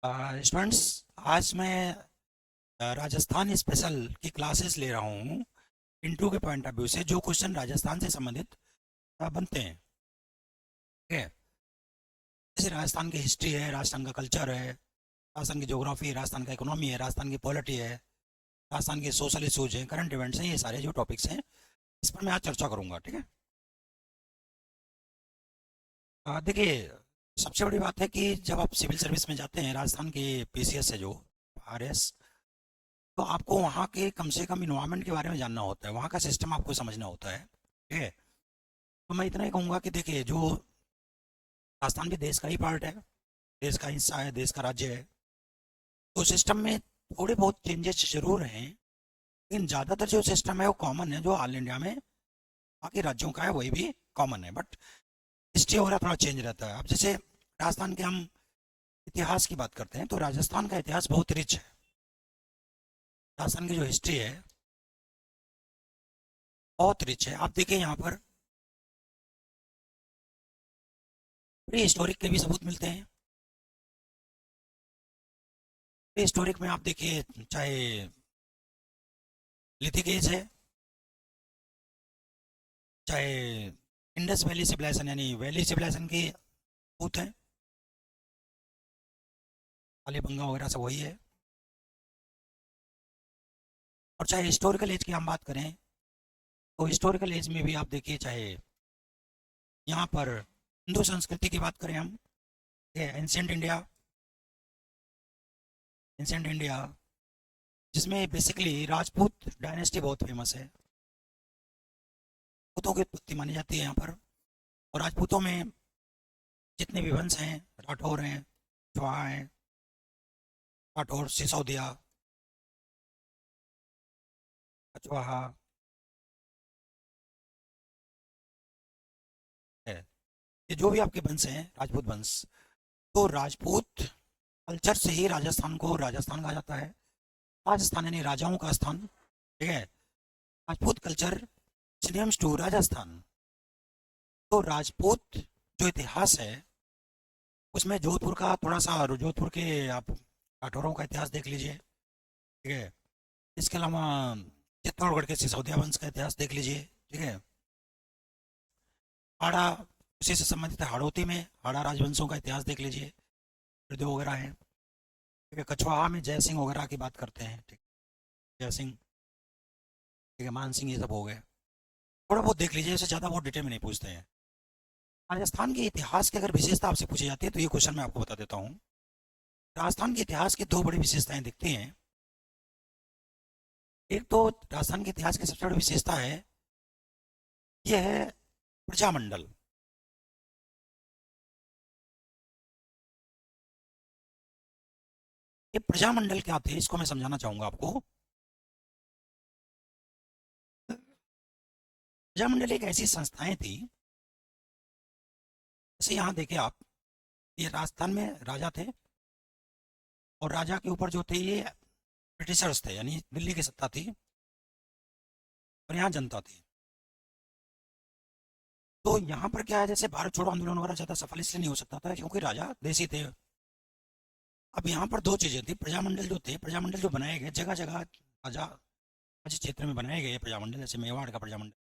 Students, आज मैं Rajasthan special की क्लासेस ले रहा हूँ। इंटरव्यू के पॉइंट ऑफ व्यू से जो क्वेश्चन राजस्थान से संबंधित बनते हैं, ठीक है। जैसे राजस्थान की हिस्ट्री है, राजस्थान का कल्चर है, राजस्थान की ज्योग्राफी है, राजस्थान का इकोनॉमी है, राजस्थान की पॉलिटी है, राजस्थान के सोशल इशूज हैं, करंट इवेंट्स हैं, ये सारे जो टॉपिक्स हैं इस पर मैं आज चर्चा करूँगा, ठीक है। देखिए, सबसे बड़ी बात है कि जब आप सिविल सर्विस में जाते हैं, राजस्थान की पीसीएस है जो आरएस, तो आपको वहाँ के कम से कम इन्वायरमेंट के बारे में जानना होता है, वहाँ का सिस्टम आपको समझना होता है, ठीक है। तो मैं इतना ही कहूँगा कि देखिए, जो राजस्थान भी देश का ही पार्ट है, देश का हिस्सा है, देश का राज्य है, तो सिस्टम में थोड़े बहुत चेंजेस जरूर हैं, लेकिन ज़्यादातर जो सिस्टम है वो कॉमन है, जो ऑल इंडिया में बाकी राज्यों का है वही भी कॉमन है, बट हिस्ट्री वगैरह थोड़ा चेंज रहता है। अब जैसे राजस्थान के हम इतिहास की बात करते हैं, तो राजस्थान का इतिहास बहुत रिच है। राजस्थान की जो हिस्ट्री है बहुत रिच है। आप देखिए, यहाँ पर प्री हिस्टोरिक के भी सबूत मिलते हैं। प्री हिस्टोरिक में आप देखिए, चाहे लिथिक एज है, चाहे इंडस वैली सिविलाइजेशन यानी वैली सिविलाइजेशन की पूत है, कालीबंगा वगैरह सब वही है। और चाहे हिस्टोरिकल एज की हम बात करें, तो हिस्टोरिकल एज में भी आप देखिए, चाहे यहाँ पर हिंदू संस्कृति की बात करें हम, एंशियंट इंडिया, एंशियंट इंडिया जिसमें बेसिकली राजपूत डायनेस्टी बहुत फेमस है, राजपूतों की उत्पत्ति मानी जाती है यहाँ पर। और राजपूतों में जितने भी वंश हैं, राठौर हैं, चौहा हैं, राठौर, सिसोदिया, कछवाहा है, ये जो भी आपके वंश हैं राजपूत वंश, तो राजपूत कल्चर से ही राजस्थान को राजस्थान कहा जाता है। राजस्थान यानी राजाओं का स्थान, ठीक है। Rajput culture cinemas to Rajasthan. तो राजपूत जो इतिहास है उसमें जोधपुर का थोड़ा सा, जोधपुर के आप राठौरों का इतिहास देख लीजिए, ठीक है। इसके अलावा चित्तौड़गढ़ के सिसोदिया वंश का इतिहास देख लीजिए, ठीक है। हाड़ा उसी से संबंधित है, हाड़ौती में हाड़ा राजवंशों का इतिहास देख लीजिए, हृदय वगैरह है, ठीक है। कछवाहा में जय सिंह वगैरह की बात करते हैं, ठीक, जय सिंह, ठीक है, मान सिंह, ये सब हो गए। थोड़ा बहुत देख लीजिए, इससे ज़्यादा बहुत डिटेल में नहीं पूछते हैं। राजस्थान के इतिहास की अगर विशेषता आपसे पूछी जाती है तो ये क्वेश्चन मैं आपको बता देता हूँ। राजस्थान के इतिहास की दो बड़ी विशेषताएं दिखती हैं। एक तो राजस्थान के इतिहास की सबसे बड़ी विशेषता है, ये है प्रजामंडल। ये प्रजामंडल क्या थे, इसको मैं समझाना चाहूंगा आपको। प्रजामंडल एक ऐसी संस्थाएं थी, जैसे यहाँ देखिए आप, ये राजस्थान में राजा थे, और राजा के ऊपर जो थे ये ब्रिटिशर्स थे, यानी दिल्ली की सत्ता थी, और यहाँ जनता थी। तो यहाँ पर क्या है, जैसे भारत छोड़ो आंदोलन वगैरह ज़्यादा सफल इसलिए नहीं हो सकता था क्योंकि राजा देसी थे। अब यहाँ पर दो चीज़ें थी, प्रजामंडल जो थे, प्रजामंडल जो बनाए गए जगह जगह, राजा जिस क्षेत्र में बनाए गए प्रजामंडल, जैसे मेवाड़ का प्रजामंडल,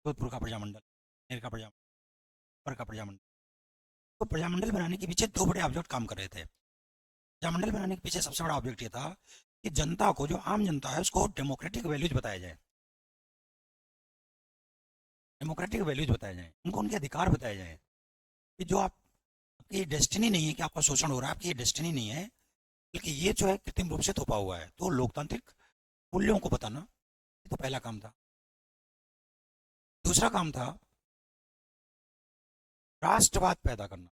जोधपुर का प्रजामंडल, अजमेर का प्रजामंडल, पर का प्रजामंडल। तो प्रजामंडल बनाने के पीछे दो बड़े ऑब्जेक्ट काम कर रहे थे। प्रजामंडल बनाने के पीछे सबसे बड़ा ऑब्जेक्ट ये था कि जनता को, जो आम जनता है, उसको डेमोक्रेटिक वैल्यूज बताया जाए, डेमोक्रेटिक वैल्यूज बताए जाएं, उनको उनके अधिकार बताए जाएं, कि जो आपकी डेस्टिनी नहीं है कि आपका शोषण हो रहा है, आपकी ये डेस्टिनी नहीं है, बल्कि ये जो है कृत्रिम रूप से थोपा हुआ है। तो लोकतांत्रिक मूल्यों को बताना, ये तो पहला काम था। दूसरा काम था राष्ट्रवाद पैदा करना।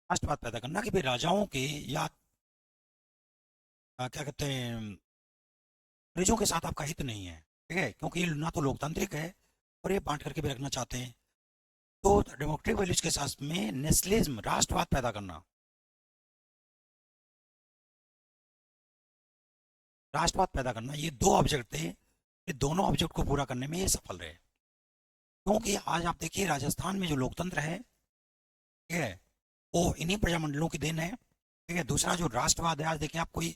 राष्ट्रवाद पैदा करना कि भाई राजाओं के या क्या कहते हैं, अंग्रेजों के साथ आपका हित नहीं है, ठीक है, क्योंकि ये ना तो लोकतांत्रिक है और ये बांट करके भी रखना चाहते हैं। तो डेमोक्रेटिक वैल्यूज के साथ में नेशनलिज्म, राष्ट्रवाद पैदा करना, राष्ट्रवाद पैदा करना, ये दो ऑब्जेक्ट थे। ये दोनों ऑब्जेक्ट को पूरा करने में ये सफल रहे, क्योंकि आज आप देखिए राजस्थान में जो लोकतंत्र है, ठीक है, वो इन्हीं प्रजामंडलों की देन है। ठीक है। दूसरा जो राष्ट्रवाद है, आज देखिए आप कोई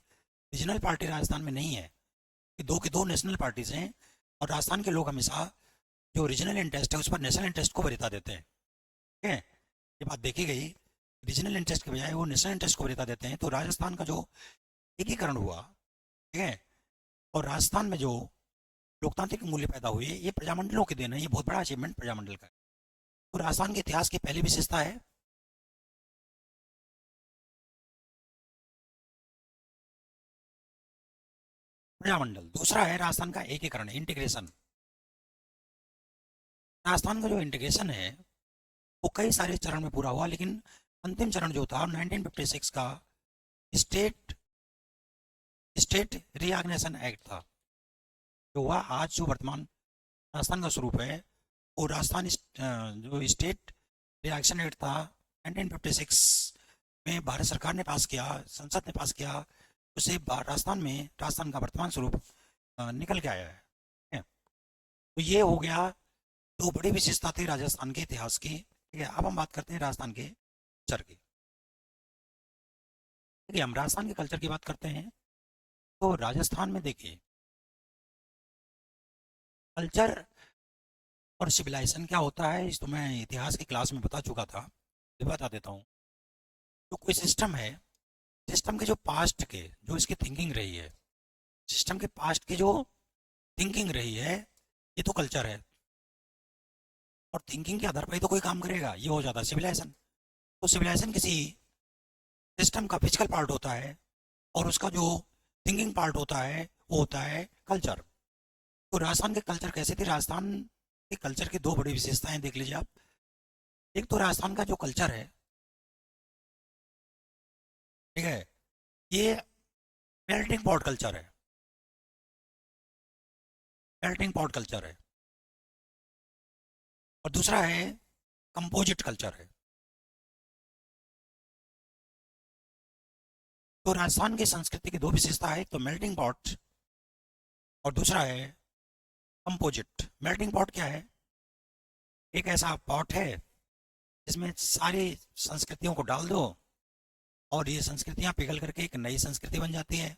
रीजनल पार्टी राजस्थान में नहीं है, कि दो की दो नेशनल पार्टीज हैं, और राजस्थान के लोग हमेशा जो रीजनल इंटरेस्ट है उस पर नेशनल इंटरेस्ट को वरीयता देते हैं। ठीक है, ये बात देखी गई, रीजनल इंटरेस्ट के बजाय वो नेशनल इंटरेस्ट को वरीयता देते हैं। तो राजस्थान का जो एकीकरण हुआ, ठीक है, और राजस्थान में जो लोकतांत्रिक मूल्य पैदा हुए, ये प्रजामंडलों के देन है, ये बहुत बड़ा अचीवमेंट प्रजामंडल का है। तो राजस्थान के इतिहास की पहली विशेषता है प्रजामंडल। दूसरा है राजस्थान का एकीकरण, इंटीग्रेशन। राजस्थान का जो इंटीग्रेशन है वो कई सारे चरण में पूरा हुआ, लेकिन अंतिम चरण जो था 1956 का स्टेट स्टेट रीऑर्गेनाइजेशन एक्ट था, जो हुआ आज जो वर्तमान राजस्थान का स्वरूप है, वो राजस्थान जो स्टेट रीऑर्गेनाइजेशन एक्ट था 1956 में भारत सरकार ने पास किया, संसद ने पास किया, उससे राजस्थान का वर्तमान स्वरूप निकल के आया है। ठीक है? तो ये हो गया, दो बड़ी विशेषता थी राजस्थान के इतिहास की। ठीक है, अब हम बात करते हैं राजस्थान के कल्चर की। देखिए, हम राजस्थान के कल्चर की बात करते हैं तो राजस्थान में देखिए, कल्चर और सिविलाइजेशन क्या होता है, इस तो मैं इतिहास की क्लास में बता चुका था, ये बता देता हूँ। तो कोई सिस्टम है, सिस्टम के जो पास्ट के जो इसकी थिंकिंग रही है, सिस्टम के पास्ट की जो थिंकिंग रही है, ये तो कल्चर है। और थिंकिंग के आधार पर ही तो कोई काम करेगा, ये हो जाता है सिविलाइजेशन। तो सिविलाइजेशन किसी सिस्टम का फिजिकल पार्ट होता है, और उसका जो थिंकिंग पार्ट होता है वो होता है कल्चर। तो राजस्थान के कल्चर कैसे थे, राजस्थान के कल्चर की दो बड़ी विशेषताएं देख लीजिए आप। एक तो राजस्थान का जो कल्चर है, ठीक है, ये मेल्टिंग पॉट कल्चर है, मेल्टिंग पॉट कल्चर है। और दूसरा है कंपोजिट कल्चर है। तो राजस्थान की संस्कृति की दो विशेषता है, एक तो मेल्टिंग पॉट और दूसरा है कंपोजिट। मेल्टिंग पॉट क्या है, एक ऐसा पॉट है जिसमें सारी संस्कृतियों को डाल दो और ये संस्कृतियां पिघल करके एक नई संस्कृति बन जाती है,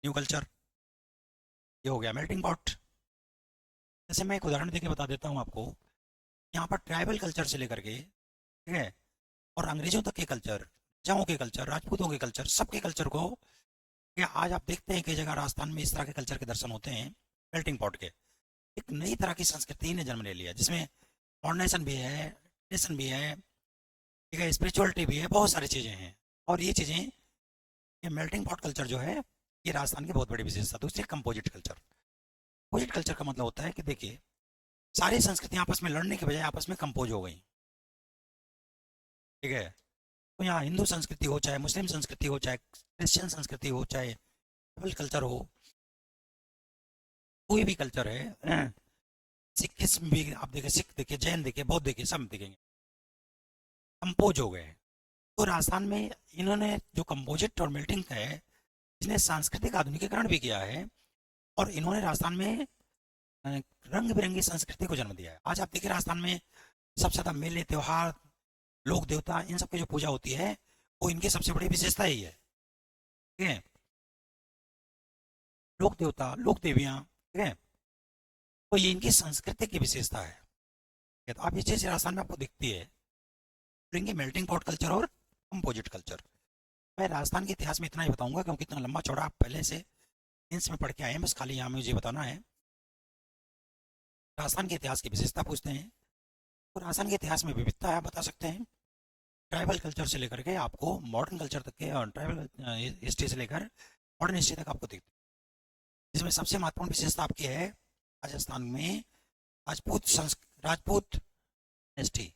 न्यू कल्चर। ये हो गया मेल्टिंग पॉट। जैसे मैं एक उदाहरण देके बता देता हूँ आपको, यहाँ पर ट्राइबल कल्चर से लेकर के, ठीक है, और अंग्रेजों तक के कल्चर, जाओं के कल्चर, राजपूतों के कल्चर, सबके कल्चर को, क्या आज आप देखते हैं कई जगह राजस्थान में इस तरह के कल्चर के दर्शन होते हैं, मेल्टिंग पॉट के। एक नई तरह की संस्कृति ने जन्म ले लिया, जिसमें मॉडर्नाइजेशन भी है, ट्रेडिशन भी है, ठीक है, स्पिरिचुअलिटी भी है, बहुत सारी चीज़ें हैं। और ये चीज़ें, ये मेल्टिंग पॉट कल्चर जो है, ये राजस्थान की बहुत बड़ी विशेषता। दूसरी कंपोजिट कल्चर। कंपोजिट कल्चर का मतलब होता है कि देखिए, सारी संस्कृतियां आपस में लड़ने के बजाय आपस में कंपोज हो गई। ठीक है, तो यहाँ हिंदू संस्कृति हो, चाहे मुस्लिम संस्कृति हो, चाहे क्रिश्चियन संस्कृति हो, चाहे ट्राइबल कल्चर हो, कोई भी कल्चर है, सिखिज्म भी आप देखिए, सिख देखिए, जैन देखिए, बौद्ध देखिए, सब देखेंगे कंपोज हो गए हैं। तो राजस्थान में इन्होंने जो कंपोजिट और मेल्टिंग है, इसने सांस्कृतिक आधुनिकीकरण भी किया है, और इन्होंने राजस्थान में रंग बिरंगी संस्कृति को जन्म दिया है। आज आप देखिए राजस्थान में सबसे ज़्यादा मेले, त्योहार, लोक देवता, इन सब की जो पूजा होती है, वो इनकी सबसे बड़ी विशेषता यही है। ठीक है, लोक देवता, लोक देवियाँ, ठीक है, तो ये इनकी संस्कृति की विशेषता है। ठीक है, तो आप ये चीज़ राजस्थान में आपको दिखती है, इनके मेल्टिंग पॉट कल्चर और कंपोजिट कल्चर। मैं राजस्थान के इतिहास में इतना ही बताऊंगा, क्योंकि इतना लंबा चौड़ा आप पहले से साइंस में पढ़ के आए हैं, बस खाली यहाँ मुझे बताना है। राजस्थान के इतिहास की विशेषता पूछते हैं, तो राजस्थान के इतिहास में विविधता है, आप बता सकते हैं। ट्राइबल कल्चर से लेकर के आपको मॉडर्न कल्चर तक के, और ट्राइबल हिस्ट्री से लेकर मॉडर्न हिस्ट्री तक आपको दिखती है। जिसमें सबसे महत्वपूर्ण विशेषता आपकी है राजस्थान में राजपूत डायनेस्टी।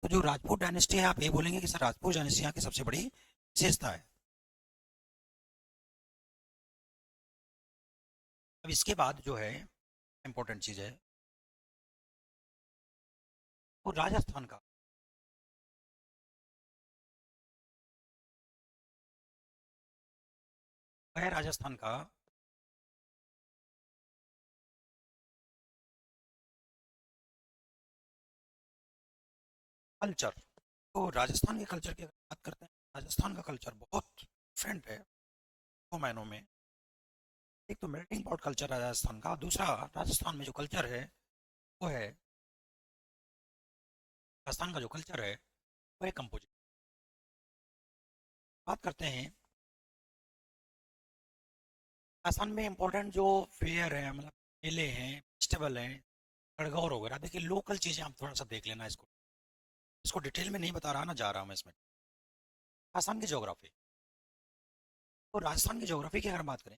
तो जो राजपूत डायनेस्टी है, आप ये बोलेंगे कि सर राजपूत डायनेस्टी यहाँ की सबसे बड़ी विशेषता है। अब इसके बाद जो है इंपॉर्टेंट चीज़ है, वो राजस्थान का है, राजस्थान का कल्चर। तो राजस्थान के कल्चर की अगर बात करते हैं, राजस्थान का कल्चर बहुत डिफरेंट है दो मायनों में। एक तो मेल्टिंग पॉट कल्चर है राजस्थान का, दूसरा राजस्थान में जो कल्चर है वो है, राजस्थान का जो कल्चर है वो है कंपोजिट। बात करते हैं राजस्थान में इंपॉर्टेंट जो फेयर है, मतलब मेले हैं, फेस्टिवल हैं, गणगौर वगैरह। देखिए लोकल चीज़ें आप थोड़ा सा देख लेना, इसको इसको डिटेल में नहीं बता रहा ना, जा रहा हूँ मैं इसमें। राजस्थान की ज्योग्राफी, तो राजस्थान की ज्योग्राफी की अगर हम बात करें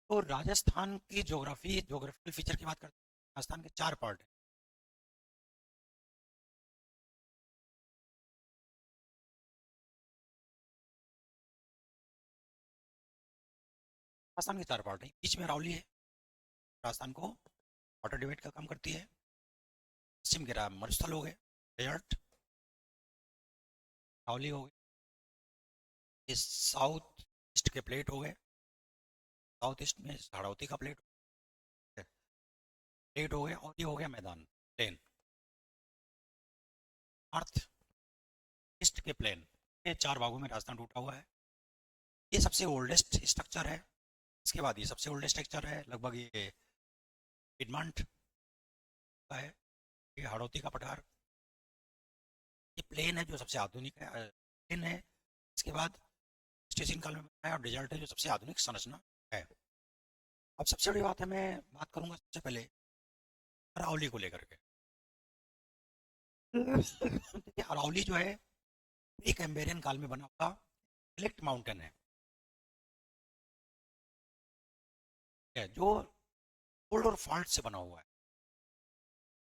तो राजस्थान की ज्योग्राफी, ज्योग्राफिकल फीचर की बात करते हैं, राजस्थान के चार पार्ट हैं। राजस्थान के चार पार्ट हैं, बीच में अरावली है, राजस्थान को वाटर डिवाइड का काम करती है। पश्चिम के मरुस्थल हो गए, डेजर्ट, अरावली हो गए। ये साउथ ईस्ट के प्लेट हो गए, साउथ ईस्ट में हाड़ौती का प्लेट, प्लेट हो गए, और ये हो गया मैदान, प्लेन। नॉर्थ ईस्ट के प्लेन, ये चार भागों में राजस्थान टूटा हुआ है। ये सबसे ओल्डेस्ट स्ट्रक्चर है। इसके बाद ये सबसे ओल्डेस्ट स्ट्रक्चर है, लगभग ये पिडमांट का है, ये हाड़ौती का पठार। ये प्लेन है जो सबसे आधुनिक है, प्लेन है। इसके बाद स्टेशन काल में बनाया, और डेजर्ट है जो सबसे आधुनिक संरचना है। अब सबसे बड़ी बात है, मैं बात करूंगा सबसे पहले अरावली को लेकर के। देखिए अरावली जो है एक एम्बेरियन काल में बना हुआ इलेक्ट माउंटेन है जो फोल्ड और फॉल्ट से बना हुआ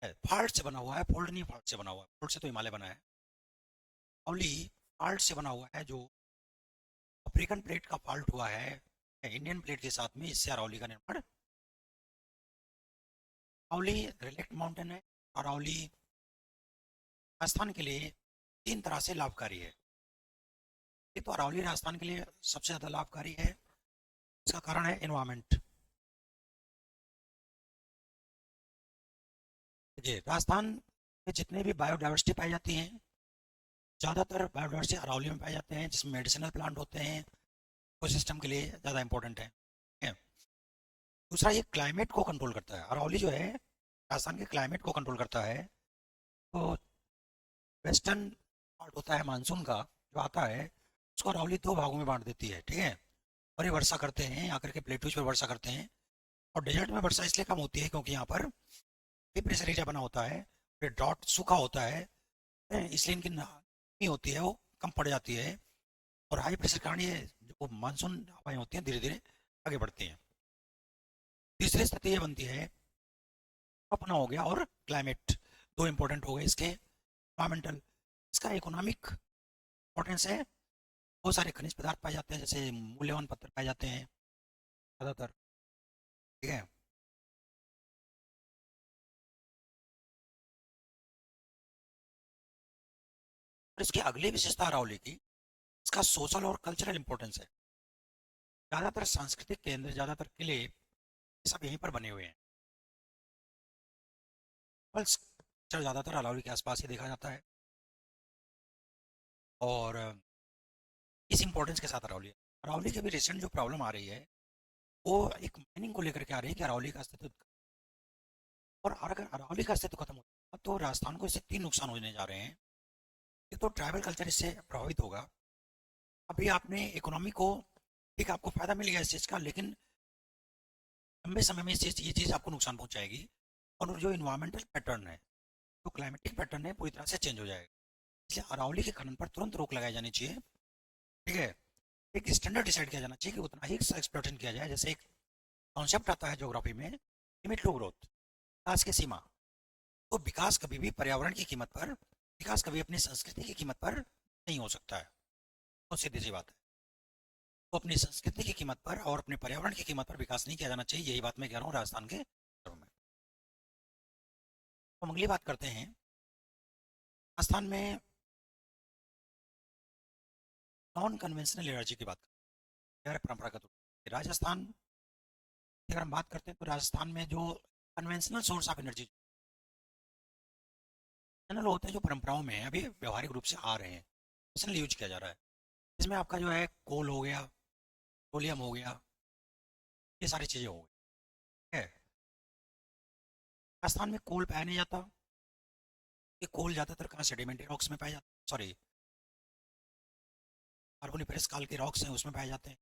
है। फॉल्ट से बना हुआ है, फोल्ड नहीं, फॉल्ट से बना हुआ है। फोल्ड से तो हिमालय बना है, अरावली फॉल्ट से बना हुआ है, जो अफ्रीकन प्लेट का फॉल्ट हुआ है इंडियन प्लेट के साथ में, इससे अरावली का निर्माण। अरावली रिलेक्ट माउंटेन है। अरावली राजस्थान के लिए तीन तरह से लाभकारी है। एक तो अरावली राजस्थान के लिए सबसे ज़्यादा लाभकारी है, इसका कारण है इन्वायरमेंट। जी, राजस्थान में जितने भी बायोडाइवर्सिटी पाई जाती हैं, ज़्यादातर बायोडाइवर्सिटी अरावली में पाए जाते हैं, जिसमें मेडिसिनल प्लांट होते हैं, इकोसिस्टम के लिए ज़्यादा इंपॉर्टेंट है, ठीक है। दूसरा, ये क्लाइमेट को कंट्रोल करता है। अरावली जो है राजस्थान के क्लाइमेट को कंट्रोल करता है। तो वेस्टर्न पार्ट होता है मानसून का जो आता है, उसको अरावली दो भागों में बांट देती है, ठीक है। और ये वर्षा करते हैं, आकर के प्लेटूज पर वर्षा करते हैं। और डेजर्ट में वर्षा इसलिए कम होती है क्योंकि यहाँ पर प्रेशर एरिया बना होता है, फिर ड्रॉट सूखा होता है, इसलिए इनकी नमी होती है वो कम पड़ जाती है। और हाई प्रेशर के कारण ये जो मानसून हवाएं होती हैं धीरे धीरे आगे बढ़ती हैं। तीसरी स्थिति ये बनती है, अपना हो गया और क्लाइमेट, दो इंपॉर्टेंट हो गए इसके। एनवायरमेंटल, इसका इकोनॉमिक इंपॉर्टेंस है। बहुत सारे खनिज पदार्थ पाए जाते हैं, जैसे मूल्यवान पत्थर पाए जाते हैं ज़्यादातर, ठीक है। और इसकी अगली विशेषता अरावली की, इसका सोशल और कल्चरल इंपॉर्टेंस है। ज़्यादातर सांस्कृतिक केंद्र, ज़्यादातर किले, ये सब यहीं पर बने हुए हैं। कल्चर ज़्यादातर अरावली के आसपास ही देखा जाता है। और इस इंपॉर्टेंस के साथ अरावली, अरावली की भी रिसेंट जो प्रॉब्लम आ रही है वो एक माइनिंग को लेकर के आ रही है कि अरावली का अस्तित्व, और अगर अरावली का अस्तित्व खत्म होता तो राजस्थान को इससे तीन नुकसान होने जा रहे हैं। एक तो ट्राइबल कल्चर इससे प्रभावित होगा। अभी आपने इकोनॉमी को, ठीक है, आपको फायदा मिल गया इस चीज़ का, लेकिन लंबे समय में ये चीज़ आपको नुकसान पहुंचाएगी। और जो इन्वायरमेंटल पैटर्न है, जो क्लाइमेटिक पैटर्न है, पूरी तरह से चेंज हो जाएगा। इसलिए अरावली के खनन पर तुरंत रोक लगाई जानी चाहिए, ठीक है। एक स्टैंडर्ड डिसाइड किया जाना चाहिए कि उतना ही एक्सप्लोटेशन किया जाए। जैसे एक कॉन्सेप्ट आता है ज्योग्राफी में, लिमिट टू ग्रोथ, विकास की सीमा। तो विकास कभी भी पर्यावरण की कीमत पर, विकास कभी अपनी संस्कृति की कीमत पर नहीं हो सकता है। बहुत सीधी सी बात है। तो अपनी संस्कृति की कीमत पर और अपने पर्यावरण की कीमत पर विकास नहीं किया जाना चाहिए, यही बात मैं कह रहा हूँ राजस्थान के संदर्भ में। तो हम अगली बात करते हैं, राजस्थान में नॉन कन्वेंशनल एनर्जी की बात करते हैं, गैर परंपरागत रूप से। राजस्थान की अगर हम बात करते हैं तो राजस्थान में जो conventional source of energy, general होते हैं जो परंपराओं में हैं, अभी व्यवहारिक रूप से आ रहे हैं, इसलिए यूज किया जा रहा है। इसमें आपका जो है कोल हो गया, पेट्रोलियम हो गया, ये सारी चीज़ें हो गई, ठीक है। राजस्थान में कोल पाया नहीं जाता। ये कोल ज़्यादातर कहाँ सेडिमेंट्री रॉक्स में पाए जाते हैं, सॉरी, कार्बोनिफेरस काल के रॉक्स हैं उसमें पाए जाते हैं,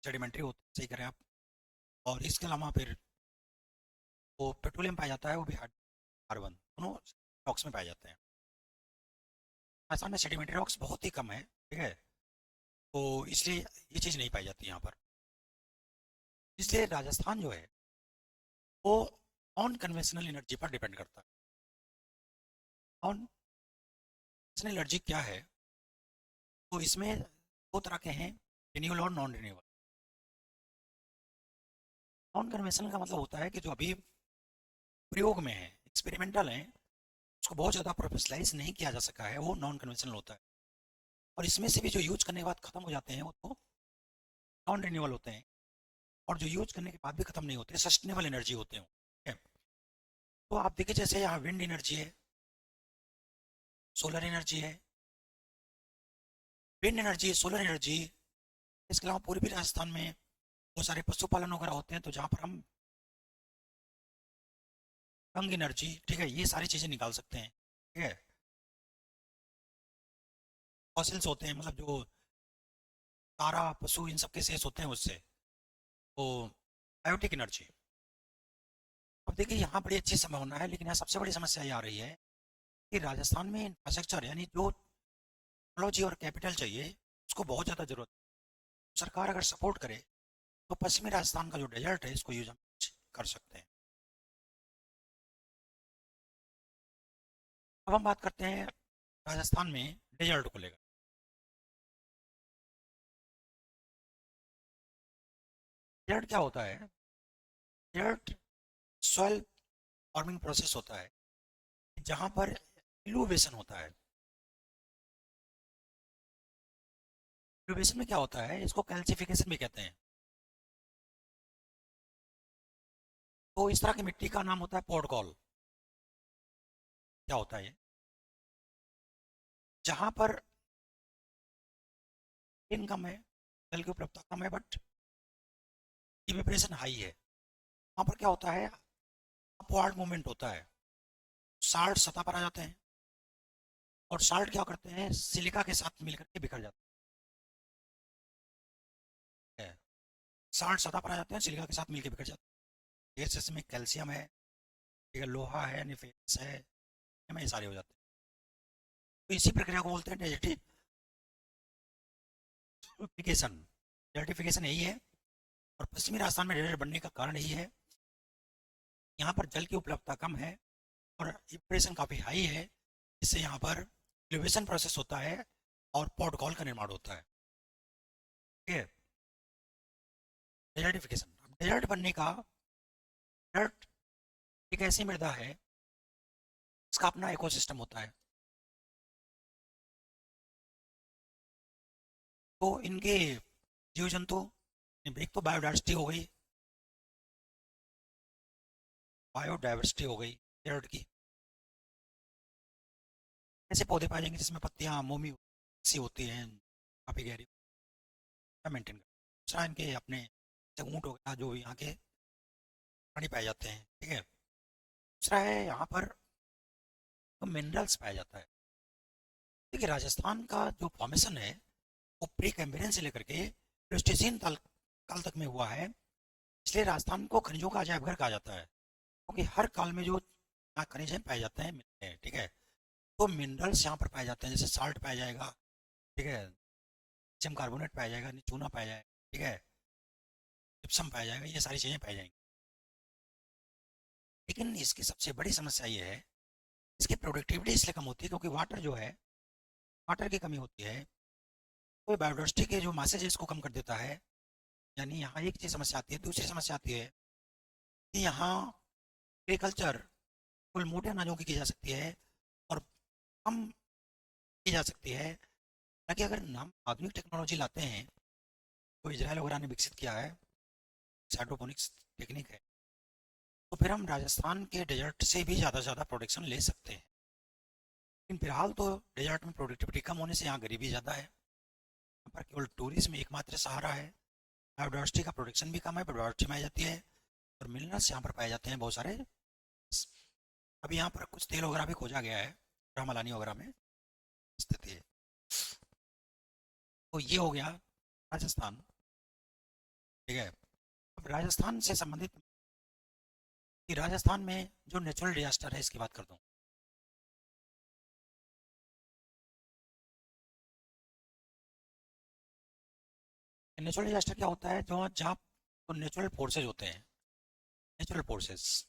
सेडिमेंट्री होते हैं, सही करें आप। और इसके अलावा फिर वो पेट्रोलियम पाया जाता है, वो भी कार्बन, दोनों रॉक्स में पाए जाते हैं। राजस्थान में सेडिमेंट्री रॉक्स बहुत ही कम है, ठीक है, तो इसलिए ये चीज़ नहीं पाई जाती यहाँ पर। इसलिए राजस्थान जो है वो नॉन कन्वेंशनल एनर्जी पर डिपेंड करता है। नॉन कन्वेंशनल एनर्जी क्या है? तो इसमें दो तरह के हैं, रिन्यूएबल और नॉन रिन्यूएबल। नॉन कन्वेंशनल का मतलब होता है कि जो अभी प्रयोग में है, एक्सपेरिमेंटल है, उसको बहुत ज़्यादा प्रोफेशनलाइज नहीं किया जा सका है, वो नॉन कन्वेंशनल होता है। और इसमें से भी जो यूज करने के बाद खत्म हो जाते हैं वो तो नॉन रिन्यूएबल होते हैं, और जो यूज करने के बाद भी खत्म नहीं होते, सस्टेनेबल एनर्जी होते हैं, ठीक है। तो आप देखिए जैसे यहाँ विंड एनर्जी है, सोलर एनर्जी है, विंड एनर्जी, सोलर एनर्जी, इसके अलावा पूर्वी राजस्थान में बहुत सारे पशुपालन वगैरह होते हैं, तो जहाँ पर हम रंग एनर्जी, ठीक है, ये सारी चीज़ें निकाल सकते हैं, ठीक है। फॉसिल्स होते हैं, मतलब जो तारा पशु इन सब के शेष होते हैं उससे, तो बायोटिक एनर्जी। अब देखिए यहाँ बड़ी अच्छी संभावना है, लेकिन यहाँ सबसे बड़ी समस्या ये आ रही है कि राजस्थान में इंफ्रास्ट्रक्चर यानी जो टेक्नोलॉजी और कैपिटल चाहिए उसको बहुत ज़्यादा जरूरत है। सरकार अगर सपोर्ट करे तो पश्चिमी राजस्थान का जो डेजर्ट है इसको यूज हम कर सकते हैं। अब हम बात करते हैं राजस्थान में डेजर्ट को लेकर। डेजर्ट क्या होता है? डेजर्ट सॉइल फॉर्मिंग प्रोसेस होता है जहाँ पर इल्यूवेशन होता है। इल्यूवेशन में क्या होता है, इसको कैल्सिफिकेशन भी कहते हैं। तो इस तरह की मिट्टी का नाम होता है पोडकॉल। क्या होता है ये? जहाँ पर इनकम है, जल की उपलब्धता कम है, बट इवेपोरेशन हाई है, वहाँ पर क्या होता है, अपवार्ड मूवमेंट होता है, साल्ट सतह पर आ जाते हैं, और साल्ट क्या करते हैं, सिलिका के साथ मिलकर के बिखर जाते हैं। साल्ट सतह पर आ जाते हैं, सिलिका के साथ मिलकर बिखर जाते हैं। जैसे इसमें कैल्शियम है, ठीक है, लोहा है, निफेस है, ये सारे हो जाते हैं। तो इसी प्रक्रिया को बोलते हैं डेजर्टिफिकेशन। डेजर्टिफिकेशन यही है, और पश्चिमी राजस्थान में डेजर्ट बनने का कारण यही है, यहाँ पर जल की उपलब्धता कम है और इवेपोरेशन काफ़ी हाई है, इससे यहाँ पर इल्यूवेशन प्रोसेस होता है और पॉडकॉल का निर्माण होता है, ठीक है। डेजर्टिफिकेशन, डेजर्ट बनने का, डेजर्ट एक ऐसी मृदा है इसका अपना इकोसिस्टम होता है। तो इनके जीव जंतु, एक तो बायोडाइवर्सिटी हो गई, बायोडाइवर्सिटी हो गई डेजर्ट की। ऐसे पौधे पाए जाएंगे जिसमें पत्तियां मोमी सी होती हैं, काफ़ी गहरी, मेंटेन कर। दूसरा इनके अपने जैसे ऊँट हो गया, जो यहाँ के प्राणी पाए जाते हैं, ठीक है। दूसरा है यहाँ पर मिनरल्स पाया जाता है। देखिए राजस्थान का जो फॉर्मेशन है वो प्री कैम्ब्रियन से लेकर के प्लेस्टोसीन काल तक में हुआ है, इसलिए राजस्थान को खनिजों का अजायब घर कहा जाता है, क्योंकि हर काल में जो यहाँ खनिज हैं पाए जाते हैं, मिलते हैं, ठीक है। तो मिनरल्स यहाँ पर पाए जाते हैं, जैसे साल्ट पाया जाएगा, ठीक है, कैल्शियम कार्बोनेट पाया जाएगा, चूना पाया जाएगा, ठीक है, जिप्सम पाया जाएगा, ये सारी चीज़ें पाई जाएंगी। लेकिन इसकी सबसे बड़ी समस्या ये है, इसकी प्रोडक्टिविटी इसलिए कम होती है क्योंकि वाटर जो है, वाटर की कमी होती है, तो बायोडाइवर्सिटी के जो मासेज है इसको कम कर देता है। यानी यहाँ एक चीज़ समस्या आती है। दूसरी समस्या आती है कि यहाँ एग्रीकल्चर कुल मोटे अनाजों की जा सकती है और कम की जा सकती है, ताकि अगर हम आधुनिक टेक्नोलॉजी लाते हैं तो इजराइल वगैरह ने विकसित किया है, हाइड्रोपोनिक्स टेक्निक है, तो फिर हम राजस्थान के डेजर्ट से भी ज़्यादा से ज़्यादा प्रोडक्शन ले सकते हैं। लेकिन फिलहाल तो डेजर्ट में प्रोडक्टिविटी कम होने से यहाँ गरीबी ज़्यादा है। यहाँ पर केवल टूरिज्म एकमात्र सहारा है। बायोडाइवर्सिटी का प्रोडक्शन भी कम है, बायोडाइवर्सिटी में आ जाती है, और मिनरल्स यहाँ पर पाए जाते हैं बहुत सारे। अभी यहाँ पर कुछ तेल वगैरह भी खोजा गया है, रामलानी वगैरह में स्थिति है। तो ये हो गया राजस्थान, ठीक है। अब राजस्थान से संबंधित कि राजस्थान में जो नेचुरल डिजास्टर है इसकी बात करता हूँ। नेचुरल डिजास्टर क्या होता है, जो जहाँ तो नेचुरल फोर्सेज होते हैं, नेचुरल फोर्सेस,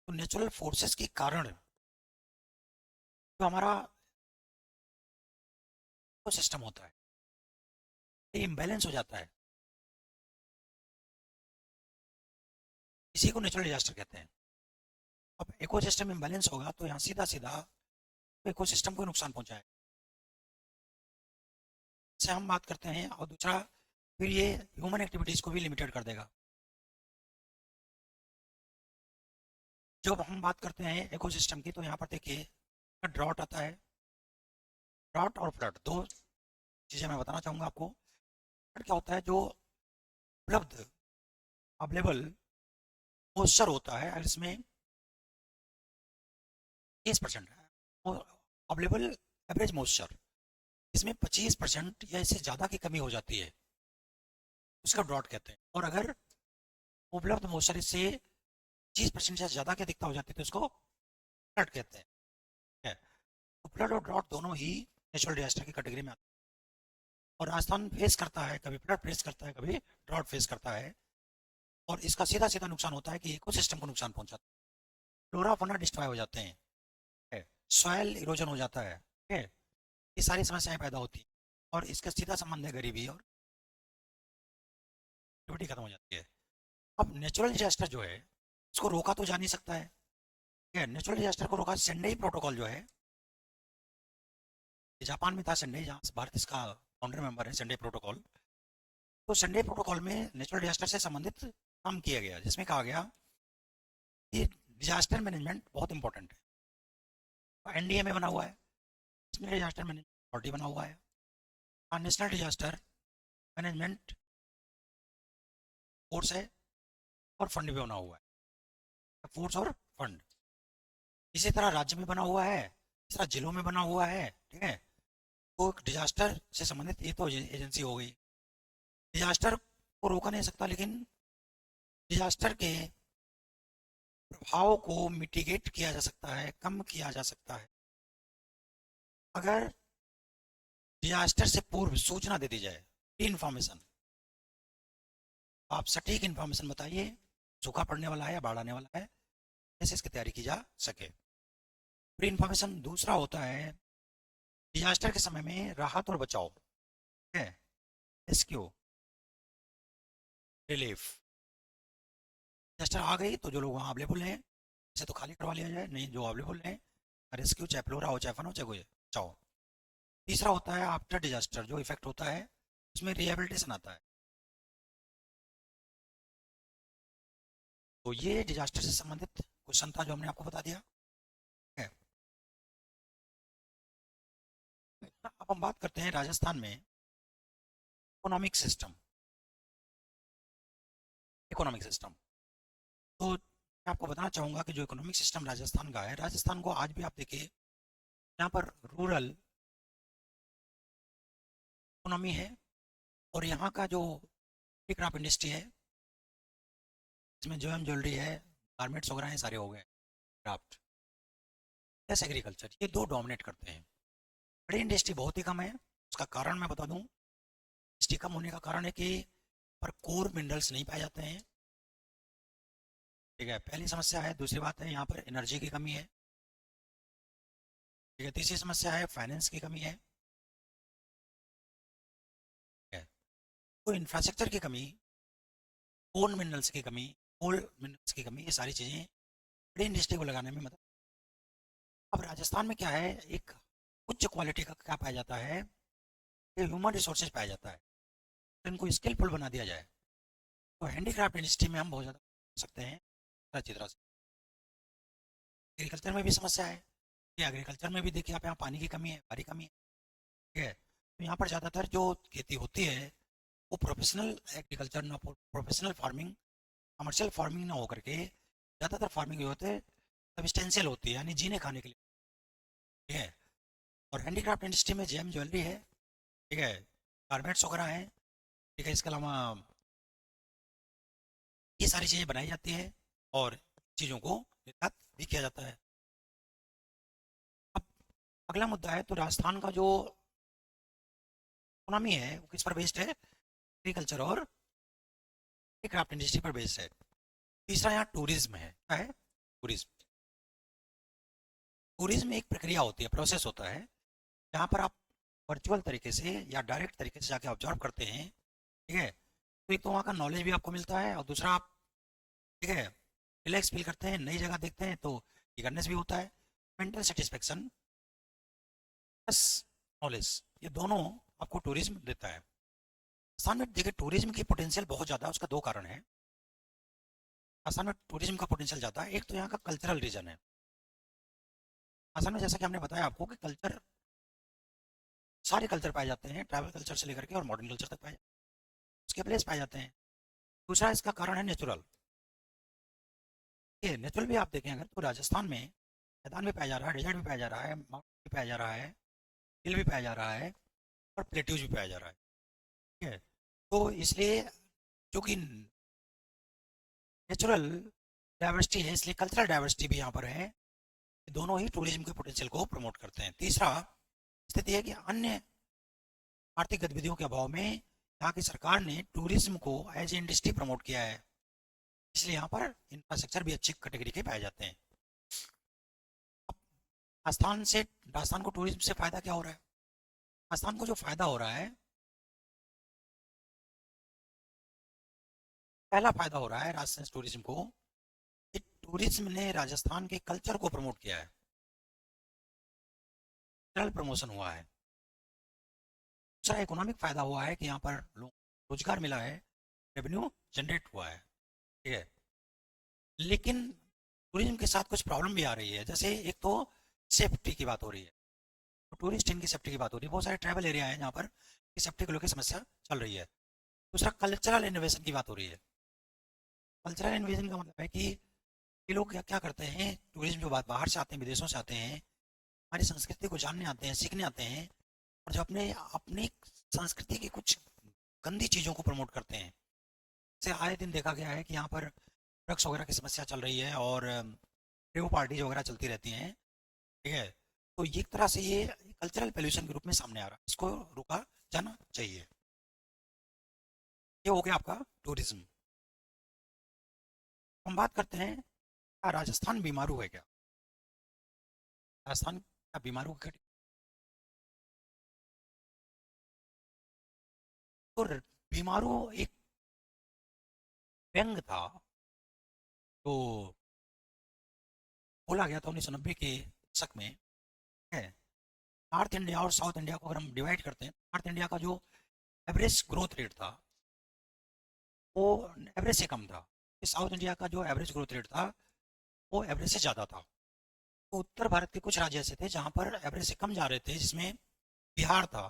तो नेचुरल फोर्सेस के कारण जो हमारा सिस्टम होता है ये इम्बैलेंस हो जाता है, इसी को नेचुरल डिजास्टर कहते हैं। अब इकोसिस्टम इम्बैलेंस होगा तो यहाँ सीधा सीधा इकोसिस्टम को नुकसान पहुंचाए से हम बात करते हैं। और दूसरा फिर ये ह्यूमन एक्टिविटीज़ को भी लिमिटेड कर देगा। जब हम बात करते हैं इकोसिस्टम की तो यहाँ पर देखिए ड्रॉट आता है। ड्रॉट और फ्लड दो चीज़ें मैं बताना चाहूँगा आपको। फ्लड क्या होता है, जो उपलब्ध अवेलेबल मॉइस्चर होता है, अगर इसमें 30% है अवेलेबल एवरेज मॉइस्चर, इसमें 25% या इससे ज़्यादा की कमी हो जाती है, उसका ड्रॉट कहते हैं। और अगर उपलब्ध मॉइस्चर इससे 30% से ज़्यादा की अधिकता हो जाती है तो इसको फ्लड कहते हैं, ठीक है। तो फ्लड और ड्रॉट दोनों ही नेचुरल डिजास्टर की कैटेगरी में आते हैं। और राजस्थान फेस करता है, कभी फ्लड फेस करता है, कभी ड्रॉट फेस करता है। और इसका सीधा सीधा नुकसान होता है कि इकोसिस्टम को नुकसान पहुंचाता है, फ्लोरा फौना डिस्ट्रॉय हो जाते हैं, सॉइल इरोजन हो जाता है, ठीक है। ये सारी समस्याएं पैदा होती हैं और इसका सीधा संबंध है गरीबी और एक्टिविटी खत्म हो जाती है। अब नेचुरल डिजास्टर जो है इसको रोका तो जा नहीं सकता है, ठीक है। नेचुरल डिजास्टर को रोका सेंडई प्रोटोकॉल जो है, जापान में था सेंडई, जहाँ भारत इसका फाउंडर मेंबर है सेंडई प्रोटोकॉल। तो सेंडई प्रोटोकॉल में नेचुरल डिजास्टर से संबंधित काम किया गया, जिसमें कहा गया कि डिजास्टर मैनेजमेंट बहुत इंपॉर्टेंट है। एनडीए में बना हुआ है, नेशनल डिजास्टर मैनेजमेंट अथॉरिटी बना हुआ है, और नेशनल डिजास्टर मैनेजमेंट फोर्स है, और फंड भी बना हुआ है, फोर्स और फंड। इसी तरह राज्य में बना हुआ है, इस तरह जिलों में बना हुआ है, ठीक है। तो डिजास्टर से संबंधित ये तो एजेंसी हो गई। डिजास्टर को रोका नहीं सकता, लेकिन डिजास्टर के प्रभाव को मिटिगेट किया जा सकता है, कम किया जा सकता है, अगर डिजास्टर से पूर्व सूचना दे दी जाए, प्री इन्फॉर्मेशन। आप सटीक इन्फॉर्मेशन बताइए, सूखा पड़ने वाला है या बाढ़ आने वाला है, जैसे इसकी तैयारी की जा सके। Pre information. दूसरा होता है डिजास्टर के समय में राहत और बचाव, है रेस्क्यू, रिलीफ। डिजास्टर आ गई तो जो लोग वहाँ अवेलेबल हैं इसे तो खाली करवा लिया जाए, नहीं जो अवेलेबल हैं रेस्क्यू, चाहे फ्लोरा हो, चाहे फन हो, चाहे कोई बचाओ। तीसरा होता है आफ्टर डिजास्टर, जो इफेक्ट होता है उसमें रिहेबिलिटेशन आता है। तो ये डिजास्टर से संबंधित क्वेश्चन था जो हमने आपको बता दिया है। अब हम बात करते हैं राजस्थान में इकोनॉमिक सिस्टम। इकोनॉमिक सिस्टम तो मैं आपको बताना चाहूँगा कि जो इकोनॉमिक सिस्टम राजस्थान का है, राजस्थान को आज भी आप देखिए यहाँ पर रूरल इकोनॉमी है, और यहाँ का जो क्राफ्ट इंडस्ट्री है, इसमें जो ज्वेलरी है, गारमेंट्स वगैरह हैं, सारे हो गए क्राफ्ट, प्लस एग्रीकल्चर, ये दो डोमिनेट करते हैं। बड़ी इंडस्ट्री बहुत ही कम है। उसका कारण मैं बता दूं, इंडस्ट्री कम होने का कारण है कि पर कोर मिनरल्स नहीं पाए जाते हैं, ठीक है, पहली समस्या है। दूसरी बात है यहाँ पर एनर्जी की कमी है, ठीक है। तीसरी समस्या है फाइनेंस की कमी है, ठीक है। तो इंफ्रास्ट्रक्चर की कमी, कोर मिनरल्स की कमी, कोल मिनरल्स की कमी, ये सारी चीज़ें बड़ी इंडस्ट्री को लगाने में मदद। अब राजस्थान में क्या है, एक उच्च क्वालिटी का क्या पाया जाता है, ये ह्यूमन रिसोर्सेज पाया जाता है, तो इनको स्किलफुल बना दिया जाए तो हैंडीक्राफ्ट इंडस्ट्री में हम बहुत ज़्यादा कर सकते हैं अच्छी तरह से। एग्रीकल्चर में भी समस्या है, ये एग्रीकल्चर में भी देखिए आप, यहाँ पानी की कमी है, भारी कमी है, ठीक है। तो यहाँ पर ज़्यादातर जो खेती होती है वो प्रोफेशनल एग्रीकल्चर ना, प्रोफेशनल फार्मिंग, कमर्शियल फार्मिंग ना होकर के ज़्यादातर फार्मिंग जो होते हैं सब्सटेंशियल होती है, यानी जीने खाने के लिए, ठीक है। और हैंडीक्राफ्ट इंडस्ट्री में जेम ज्वेलरी है, ठीक है, गारमेंट्स वगैरह हैं, ठीक है। इसके अलावा ये सारी चीज़ें बनाई जाती है और चीज़ों को निर्यात भी किया जाता है। अब अगला मुद्दा है, तो राजस्थान का जो इकोनॉमी है वो किस पर बेस्ड है? एग्रीकल्चर और क्राफ्ट इंडस्ट्री पर बेस्ड है। तीसरा यहाँ टूरिज्म है। क्या है? टूरिज्म। टूरिज्म एक प्रक्रिया होती है, प्रोसेस होता है, जहाँ पर आप वर्चुअल तरीके से या डायरेक्ट तरीके से जाके ऑब्जर्व करते हैं, ठीक है। तो एक तो वहाँ का नॉलेज भी आपको मिलता है, और दूसरा आप, ठीक है, रिलैक्स फील करते हैं, नई जगह देखते हैं तो ईगरनेस भी होता है, मेंटल सेटिस्फेक्शन प्लस नॉलेज, ये दोनों आपको टूरिज्म देता है। आसाम में देखिए टूरिज्म की पोटेंशियल बहुत ज़्यादा है, उसका दो कारण है। आसाम में टूरिज्म का पोटेंशियल ज़्यादा है, एक तो यहाँ का कल्चरल रीजन है। आसाम में जैसा कि हमने बताया आपको कि कल्चर, सारे कल्चर पाए जाते हैं, ट्रैवल कल्चर से लेकर के और मॉडर्न कल्चर तक पाए जाते हैं, उसके प्लेस पाए जाते हैं। दूसरा इसका कारण है नेचुरल। ये नेचुरल भी आप देखें अगर, तो राजस्थान में मैदान भी पाया जा रहा है, डेजर्ट भी पाया जा रहा है, माउंटेन भी पाया जा रहा है, हिल भी पाया जा रहा है, और प्लेट्यूज भी पाया जा रहा है, ठीक है। तो इसलिए जो कि नेचुरल डाइवर्सिटी है, इसलिए कल्चरल डाइवर्सिटी भी यहाँ पर है, दोनों ही टूरिज्म के पोटेंशियल को प्रमोट करते हैं। तीसरा स्थिति है कि अन्य आर्थिक गतिविधियों के अभाव में यहाँ की सरकार ने टूरिज्म को एज ए इंडस्ट्री प्रमोट किया है, इसलिए यहाँ पर इंफ्रास्ट्रक्चर भी अच्छी कैटेगरी के पाए जाते हैं। अब राजस्थान को टूरिज्म से फायदा क्या हो रहा है? राजस्थान को जो फायदा हो रहा है, पहला फायदा हो रहा है राजस्थान टूरिज्म को, कि टूरिज्म ने राजस्थान के कल्चर को प्रमोट किया है, कल्चरल प्रमोशन हुआ है। दूसरा इकोनॉमिक फायदा हुआ है कि यहाँ पर रोजगार मिला है, रेवेन्यू जनरेट हुआ है, ठीक है। लेकिन टूरिज्म के साथ कुछ प्रॉब्लम भी आ रही है, जैसे एक तो सेफ्टी की बात हो रही है, तो टूरिस्ट इनकी सेफ्टी की बात हो रही है, बहुत सारे ट्रैवल एरिया है जहाँ पर सेफ्टी को लेकर समस्या चल रही है। दूसरा कल्चरल इनोवेशन की बात हो रही है। कल्चरल इनोवेशन का मतलब है कि ये लोग क्या क्या करते हैं, टूरिज्म जो बात बाहर से आते हैं, विदेशों से आते हैं, हमारी संस्कृति को जानने आते हैं, सीखने आते हैं, और जो अपने अपनी संस्कृति की कुछ गंदी चीज़ों को प्रमोट करते हैं। जैसे आए दिन देखा गया है कि यहाँ पर ड्रग्स वगैरह की समस्या चल रही है, और रेव पार्टीज वगैरह चलती रहती हैं, ठीक है। तो ये एक तरह से ये कल्चरल पोल्यूशन के रूप में सामने आ रहा है, इसको रोका जाना चाहिए। ये हो गया आपका टूरिज्म। हम बात करते हैं, क्या राजस्थान बीमारू है क्या? राजस्थान क्या बीमारू है? तो बीमारू एक व्यंग था, तो बोला गया था 1990 के दशक में, है। नॉर्थ इंडिया और साउथ इंडिया को अगर हम डिवाइड करते हैं, नॉर्थ इंडिया का जो एवरेज ग्रोथ रेट था वो एवरेज से कम था, साउथ इंडिया का जो एवरेज ग्रोथ रेट था वो एवरेज से ज़्यादा था। तो उत्तर भारत के कुछ राज्य ऐसे थे जहाँ पर एवरेज से कम जा रहे थे, जिसमें बिहार था,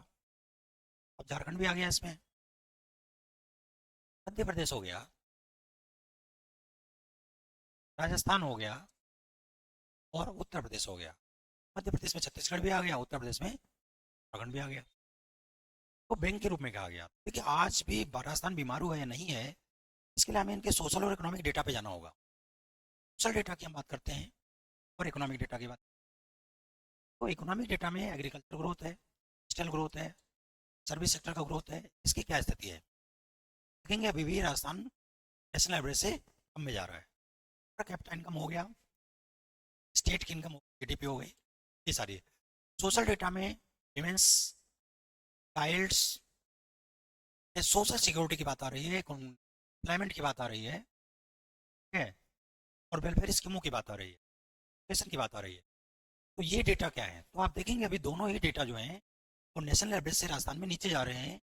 अब झारखंड भी आ गया इसमें, मध्य प्रदेश हो गया, राजस्थान हो गया, और उत्तर प्रदेश हो गया। मध्य प्रदेश में छत्तीसगढ़ भी आ गया, उत्तर प्रदेश में उत्तराखंड भी आ गया। तो बैंक के रूप में कहा गया। देखिए आज भी राजस्थान बीमारू है या नहीं है, इसके लिए हमें इनके सोशल और इकोनॉमिक डेटा पे जाना होगा। सोशल डेटा की हम बात करते हैं और इकोनॉमिक डेटा की बात। तो इकोनॉमिक डेटा में एग्रीकल्चर ग्रोथ है, डिजिटल ग्रोथ है, सर्विस सेक्टर का ग्रोथ है, इसकी क्या स्थिति है? देखेंगे अभी भी राजस्थान नेशनल एवरेज से कम में जा रहा है। पर कैपिटा इनकम हो गया, स्टेट की इनकम जीडीपी हो गई, ये सारी सोशल डेटा में विमेंस, चाइल्ड्स, सोशल सिक्योरिटी की बात आ रही है, एम्प्लॉयमेंट की बात आ रही है, ठीक है, और वेलफेयर स्कीमों की बात आ रही है, एजुकेशन की बात आ रही है। तो ये डेटा क्या है? तो आप देखेंगे अभी दोनों ही डेटा जो हैं वो नेशनल एवरेज से राजस्थान में नीचे जा रहे हैं,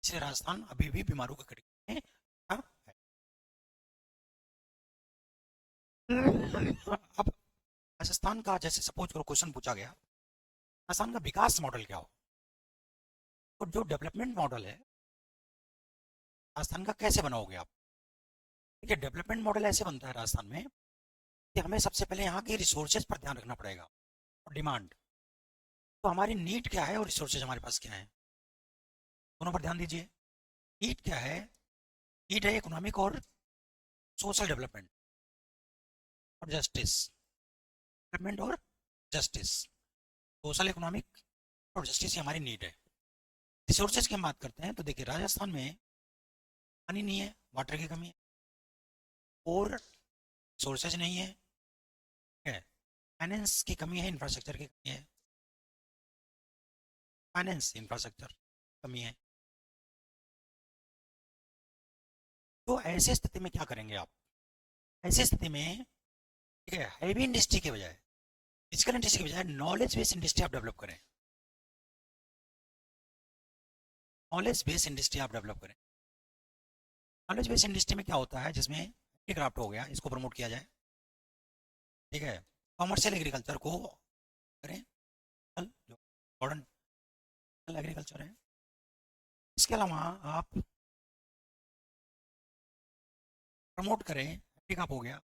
इसलिए राजस्थान अभी भी बीमारों के कटघरे में खड़ा है। अब राजस्थान का जैसे सपोज करो क्वेश्चन पूछा गया, राजस्थान का विकास मॉडल क्या हो, तो जो डेवलपमेंट मॉडल है राजस्थान का कैसे बनाओगे आप? देखिए, डेवलपमेंट मॉडल ऐसे बनता है राजस्थान में कि हमें सबसे पहले यहाँ के रिसोर्सेज पर ध्यान रखना पड़ेगा और डिमांड। तो हमारी नीड क्या है और रिसोर्सेज हमारे पास क्या है, दोनों पर ध्यान दीजिए। नीड क्या है? नीड है इकोनॉमिक और सोशल डेवलपमेंट और जस्टिस। डेवलपमेंट और जस्टिस, सोशल इकोनॉमिक और जस्टिस, ये हमारी नीड है। रिसोर्सेज की हम बात करते हैं तो देखिए, राजस्थान में पानी नहीं है, वाटर की कमी है, और सोर्सेज नहीं है, ठीक है, फाइनेंस की कमी है, इंफ्रास्ट्रक्चर की कमी है, फाइनेंस इंफ्रास्ट्रक्चर कमी है। तो ऐसे स्थिति में क्या करेंगे आप? ऐसी स्थिति में, ठीक है, हैवी इंडस्ट्री के बजाय, फिजिकल इंडस्ट्री के बजाय नॉलेज बेस्ड इंडस्ट्री आप डेवलप करें। नॉलेज बेस्ड इंडस्ट्री आप डेवलप करें। नॉलेज बेस्ड इंडस्ट्री में क्या होता है, जिसमें क्राफ्ट हो गया, इसको प्रमोट किया जाए, ठीक है, कॉमर्शियल एग्रीकल्चर को करें, जो मॉडर्न एग्रीकल्चर है। इसके अलावा आप प्रमोट करें, क्रॉप हो गया।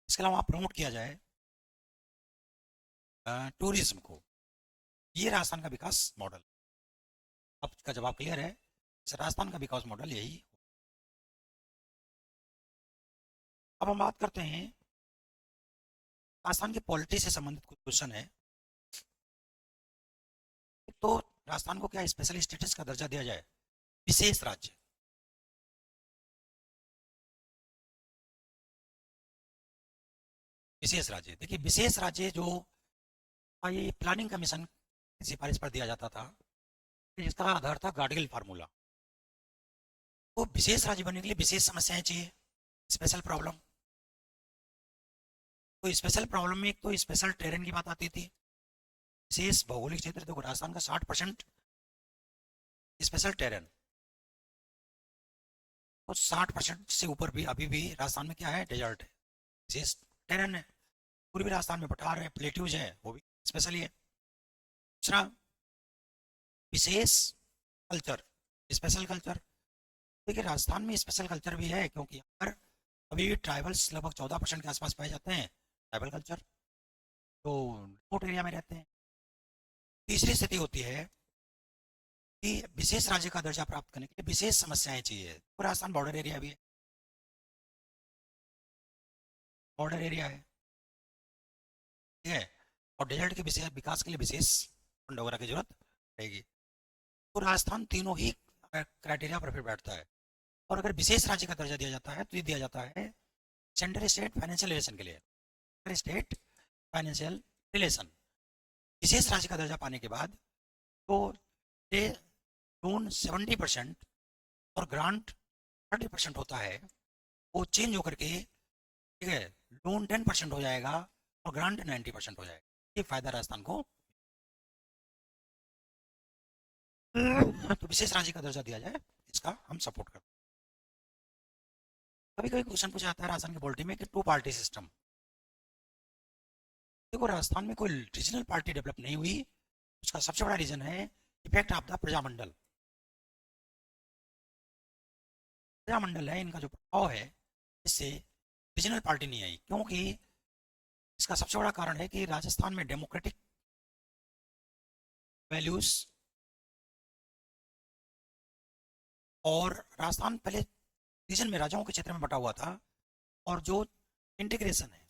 इसके अलावा आप प्रमोट किया जाए टूरिज्म को। ये राजस्थान का विकास मॉडल। आपका जवाब क्लियर है? राजस्थान का विकास मॉडल यही। अब हम बात करते हैं राजस्थान की पॉलिटी से संबंधित कुछ क्वेश्चन है। तो राजस्थान को क्या स्पेशल स्टेटस का दर्जा दिया जाए, विशेष राज्य? विशेष राज्य, देखिए विशेष राज्य जो ये प्लानिंग कमीशन की सिफारिश पर दिया जाता था, जिसका आधार था गाडगिल फार्मूला। तो विशेष राज्य बनने के लिए विशेष समस्याएं चाहिए, स्पेशल प्रॉब्लम। तो स्पेशल प्रॉब्लम में एक तो स्पेशल टेरेन की बात आती थी, विशेष भौगोलिक क्षेत्र। देखो राजस्थान का 60% स्पेशल टेरेन, तो 60% से ऊपर भी अभी भी राजस्थान में क्या है, डेजर्ट है, विशेष टेरेन है। पूर्वी राजस्थान में पठार है, प्लेट्यूज है, वो भी स्पेशल ही है। दूसरा, विशेष कल्चर, स्पेशल कल्चर। देखिए राजस्थान में स्पेशल कल्चर भी है, क्योंकि यहाँ पर अभी भी ट्राइबल्स लगभग 14% के आसपास पाए जाते हैं, ट्राइबल कल्चर, तो रिमोट एरिया में रहते हैं। तीसरी स्थिति होती है कि विशेष राज्य का दर्जा प्राप्त करने के लिए विशेष समस्याएं चाहिए। तो राजस्थान बॉर्डर एरिया भी है, बॉर्डर एरिया है, ठीक है, और डेजर्ट के विशेष विकास के लिए विशेष फंड वगैरह की जरूरत रहेगी। तो राजस्थान तीनों ही क्राइटेरिया पर फिर बैठता है। और अगर विशेष राज्य का दर्जा दिया जाता है तो ये दिया जाता है सेंट्रल स्टेट फाइनेंशियल रिलेशन के लिए। सेंट्रल स्टेट फाइनेंशियल रिलेशन, विशेष राज्य का दर्जा पाने के बाद तो ये लोन 70% और ग्रांट 30% होता है, वो चेंज होकर के, ठीक है, लोन 10% हो जाएगा और ग्रांट 90% हो जाएगा। ये फायदा राजस्थान को। तो विशेष राज्य का दर्जा दिया जाए, इसका हम सपोर्ट करते हैं। कभी कभी क्वेश्चन पूछा जाता है राजस्थान की पॉलिटी में कि टू पार्टी सिस्टम। देखो राजस्थान में कोई रीजनल पार्टी डेवलप नहीं हुई, उसका सबसे बड़ा रीजन है effect of the Prajamandal. Prajamandal है, इनका जो प्रभाव है, इससे रीजनल पार्टी नहीं आई। क्योंकि इसका सबसे बड़ा कारण है कि राजस्थान में डेमोक्रेटिक वैल्यूज, और राजस्थान पहले रीजन में राजाओं के क्षेत्र में बटा हुआ था, और जो इंटीग्रेशन है,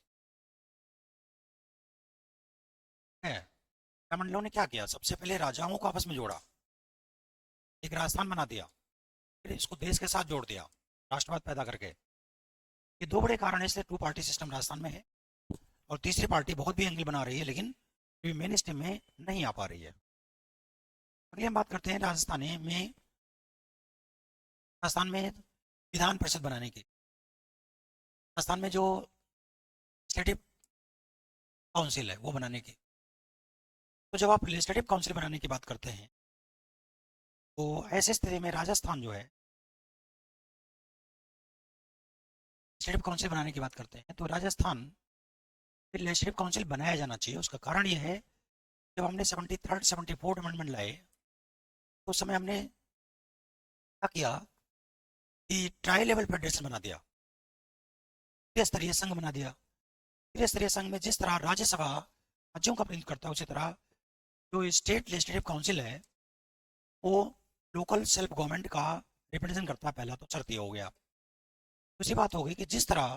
प्रजामंडलों ने क्या किया, सबसे पहले राजाओं को आपस में जोड़ा, एक राजस्थान बना दिया, फिर इसको देश के साथ जोड़ दिया, राष्ट्रवाद पैदा करके। ये दो बड़े कारण है, इसलिए टू पार्टी सिस्टम राजस्थान में है। और तीसरी पार्टी बहुत भी एंगल बना रही है, लेकिन मेन स्ट्रीम में नहीं आ पा रही है। अगली हम बात करते हैं राजस्थान में विधान परिषद बनाने की। राजस्थान में जो लेजिस्लेटिव काउंसिल है वो बनाने की। तो जब आप लेजिस्लेटिव काउंसिल बनाने की बात करते हैं, तो ऐसे स्थिति में राजस्थान जो है, लेजिस्लेटिव काउंसिल बनाने की बात करते हैं, तो राजस्थान फिर लेजिस्लेटिव काउंसिल बनाया जाना चाहिए। उसका कारण ये है, जब हमने 73rd 74th अमेंडमेंट लाए तो उस समय हमने क्या किया कि ट्राई लेवल फेडरेशन बना दिया, त्रिस्तरीय संघ बना दिया। त्रिस्तरीय संघ में जिस तरह राज्यसभा राज्यों का प्रतिनिधित्व करता है, उसी तरह जो स्टेट लेजिस्लेटिव काउंसिल है वो लोकल सेल्फ गवर्नमेंट का रिप्रेजेंट करता है। पहला तो शर्त ये हो गया। दूसरी बात हो गई कि जिस तरह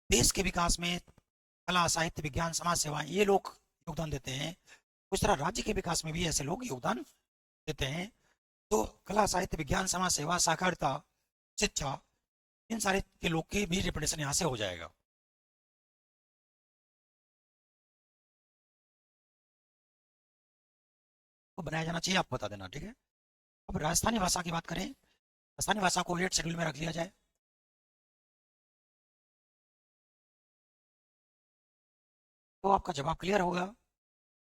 देश के विकास में कला, साहित्य, विज्ञान, समाज सेवाएं ये लोग योगदान देते हैं, उस तरह राज्य के विकास में भी ऐसे लोग योगदान देते हैं। तो कला, साहित्य, विज्ञान, समाज सेवा, सहकारिता, शिक्षा, इन सारे के लोग के भी रिप्रेजेंटेशन यहाँ से हो जाएगा। तो बनाया जाना चाहिए, आपको बता देना, ठीक है। अब राजस्थानी भाषा की बात करें, राजस्थानी भाषा को 8 शेड्यूल में रख लिया जाए। तो आपका जवाब क्लियर होगा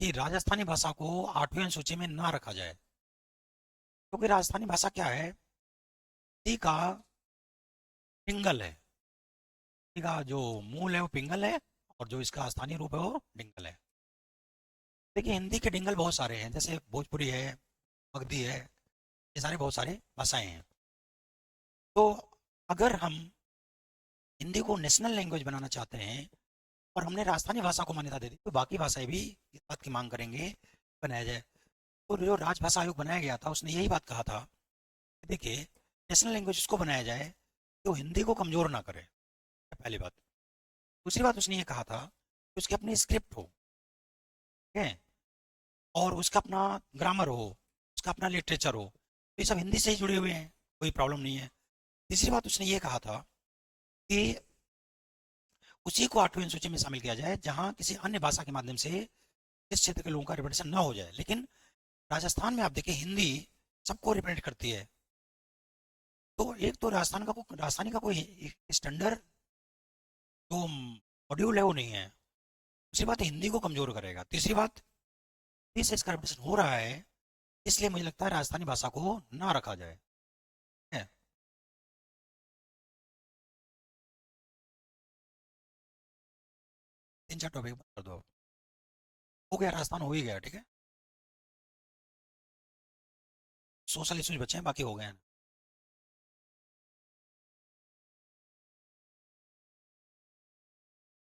कि राजस्थानी भाषा को 8वीं अनुसूची में ना रखा जाए, क्योंकि राजस्थानी भाषा क्या है, हिंदी का पिंगल है। हिंदी का जो मूल है वो पिंगल है, और जो इसका स्थानीय रूप है वो डिंगल है। देखिए, हिंदी के डिंगल बहुत सारे हैं, जैसे भोजपुरी है, मगधी है, ये सारे बहुत सारे भाषाएं हैं। तो अगर हम हिंदी को नेशनल लैंग्वेज बनाना चाहते हैं और हमने राजस्थानी भाषा को मान्यता दे दी, तो बाकी भाषाएं भी इस बात की मांग करेंगे बनाया जाए। तो जो राजभाषा आयोग बनाया गया था उसने यही बात कहा था कि देखिए, नेशनल लैंग्वेज उसको बनाया जाए जो हिंदी को कमज़ोर ना करे, पहली बात। दूसरी बात उसने ये कहा था कि उसकी अपनी स्क्रिप्ट हो, ठीक है, और उसका अपना ग्रामर हो, उसका अपना लिटरेचर हो, तो ये सब हिंदी से ही जुड़े हुए हैं, कोई प्रॉब्लम नहीं है। तीसरी बात उसने ये कहा था कि उसी को 8वीं अनुसूची में शामिल किया जाए जहां किसी अन्य भाषा के माध्यम से इस क्षेत्र के लोगों का रिप्रेजेंटेशन ना हो जाए। लेकिन राजस्थान में आप देखिए, हिंदी सबको रिप्रेजेंट करती है। तो एक तो राजस्थानी का कोई स्टैंडर्ड जो मॉड्यूल है वो नहीं है। दूसरी बात, हिंदी को कमजोर करेगा। तीसरी बात, हिंदी से इसका रिप्रेजेंटेशन हो रहा है, इसलिए मुझे लगता है राजस्थानी भाषा को ना रखा जाए, है। 3 4 टॉपिक कर दो, हो गया, राजस्थान हो ही गया, ठीक है। सोशल इश्यूज बचे हैं, बाकी हो गए हैं।